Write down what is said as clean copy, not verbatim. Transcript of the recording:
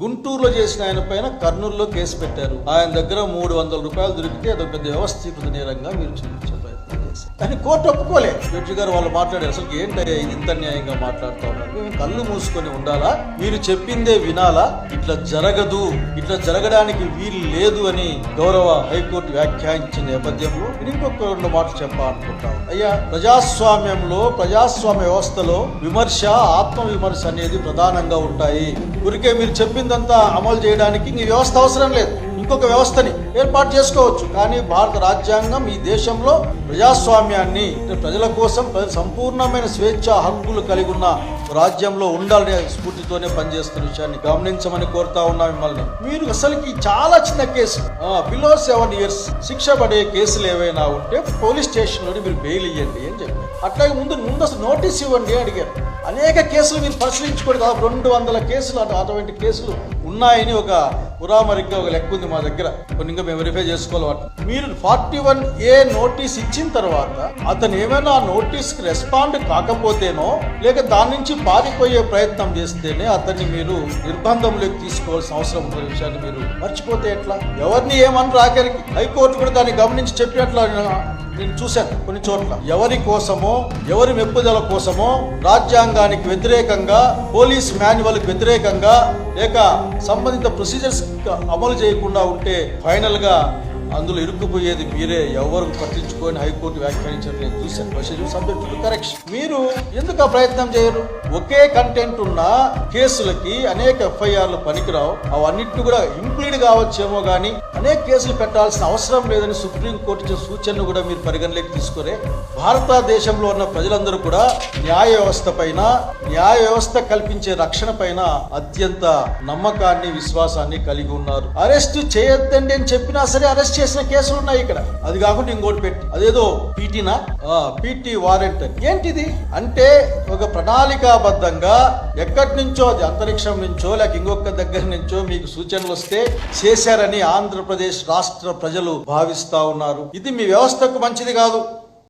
గుంటూరులో చేసిన ఆయన పైన కర్నూలులో కేసు పెట్టారు. ఆయన దగ్గర 300 రూపాయలు దొరికితే అదొక పెద్ద వ్యవస్థీకృత నేరంగా మీరు చూపించే ప్రయత్నం చేశారు. కానీ కోర్టు ఒప్పుకోలే. జడ్జి గారు వాళ్ళు మాట్లాడారు, అసలు ఏంటయ్యా ఇది ఇంత న్యాయంగా మాట్లాడుతూ ఉన్నారు, మేము కళ్ళు మూసుకొని ఉండాలా, మీరు చెప్పిందే వినాలా, ఇట్లా జరగదు, ఇట్లా జరగడానికి వీలు లేదు అని గౌరవ హైకోర్టు వ్యాఖ్యానించిన నేపథ్యంలో ఇంకొక 2 మాటలు చెప్పాలనుకుంటాం. అయ్యా, ప్రజాస్వామ్యంలో ప్రజాస్వామ్య వ్యవస్థలో విమర్శ, ఆత్మ విమర్శ అనేది ప్రధానంగా ఉంటాయి. ఊరికే మీరు చెప్పిందంతా అమలు చేయడానికి ఈ వ్యవస్థ అవసరం లేదు, ఇంకొక వ్యవస్థని ఏర్పాటు చేసుకోవచ్చు. కానీ భారత రాజ్యాంగం ఈ దేశంలో ప్రజాస్వామ్యాన్ని ప్రజల కోసం సంపూర్ణమైన స్వేచ్ఛ హక్కులు కలిగి ఉన్న రాజ్యంలో ఉండాలనే స్ఫూర్తితోనే పనిచేస్తున్న విషయాన్ని గమనించమని కోరుతా ఉన్నా మిమ్మల్ని. మీరు అసలుకి చాలా చిన్న కేసులు, బిలో 7 years శిక్ష పడే కేసులు ఏవైనా ఉంటే పోలీస్ స్టేషన్లోని మీరు బెయిల్ ఇవ్వండి అని చెప్పారు. అట్లాగే ముందు అసలు నోటీస్ ఇవ్వండి అని అడిగారు. అనేక కేసులు మీరు పరిశీలించుకోండి, దాదాపు 200 కేసులు అటువంటి కేసులు ఉన్నాయని ఒక ఉరామరిగ్గా ఒక లెక్క ఉంది మా దగ్గర. కొన్ని ఇంకా మేము వెరిఫై చేసుకోవాలి. మీరు 41A నోటీస్ ఇచ్చిన తర్వాత అతను ఏమైనా నోటీస్కి రెస్పాండ్ కాకపోతేనో లేక దాని నుంచి పారిపోయే ప్రయత్నం చేస్తేనే అతన్ని మీరు నిర్బంధంలోకి తీసుకోవాల్సిన అవసరం ఉన్న విషయాన్ని మీరు మర్చిపోతే ఎట్లా? ఎవరిని ఏమని రాకరికి హైకోర్టు కూడా దాన్ని గమనించి చెప్పినట్లు నేను చూశాను కొన్ని చోట్ల. ఎవరి కోసమో, ఎవరి మెప్పుదల కోసమో, రాజ్యాంగానికి వ్యతిరేకంగా, పోలీస్ మాన్యువల్కి వ్యతిరేకంగా లేక సంబంధిత ప్రొసీజర్స్ అమలు చేయకుండా ఉంటే ఫైనల్ గా అందులో ఇరుక్కుపోయేది మీరే. ఎవరు పట్టించుకొని హైకోర్టు వ్యాఖ్యానించారు నేను చూశాను. Procedure subject to correction. మీరు ఎందుకు ఆ ప్రయత్నం చేయరు? ఒకే కంటెంట్ ఉన్న కేసులకి అనేక FIRలు పనికిరావు. అవన్నిటిని కూడా ఇంప్లీడ్ కావచ్చేమో కానీ అనేక కేసులు పెట్టాల్సిన అవసరం లేదని సుప్రీంకోర్టు ఇచ్చిన సూచనను కూడా మీరు పరిగణలోకి తీసుకునే భారతదేశంలో ఉన్న ప్రజలందరూ కూడా న్యాయ వ్యవస్థ పైన, న్యాయ వ్యవస్థ కల్పించే రక్షణ పైన అత్యంత నమ్మకాన్ని, విశ్వాసాన్ని కలిగి ఉన్నారు. అరెస్ట్ చేయొద్దండి అని చెప్పినా సరే అరెస్ట్ చేసిన కేసులు ఉన్నాయి ఇక్కడ. అది కాకుండా ఇంకోటి పెట్టి అదేదో పీటీ వారెంట్ ఏంటిది అంటే ఒక ప్రణాళికాబద్ధంగా ఎక్కడి నుంచో, అది అంతరిక్షం నుంచో లేక ఇంకొక దగ్గర నుంచో మీకు సూచనలు వస్తే చేశారని ఆంధ్రప్రదేశ్ రాష్ట్ర ప్రజలు భావిస్తా ఉన్నారు. ఇది మీ వ్యవస్థకు మంచిది కాదు.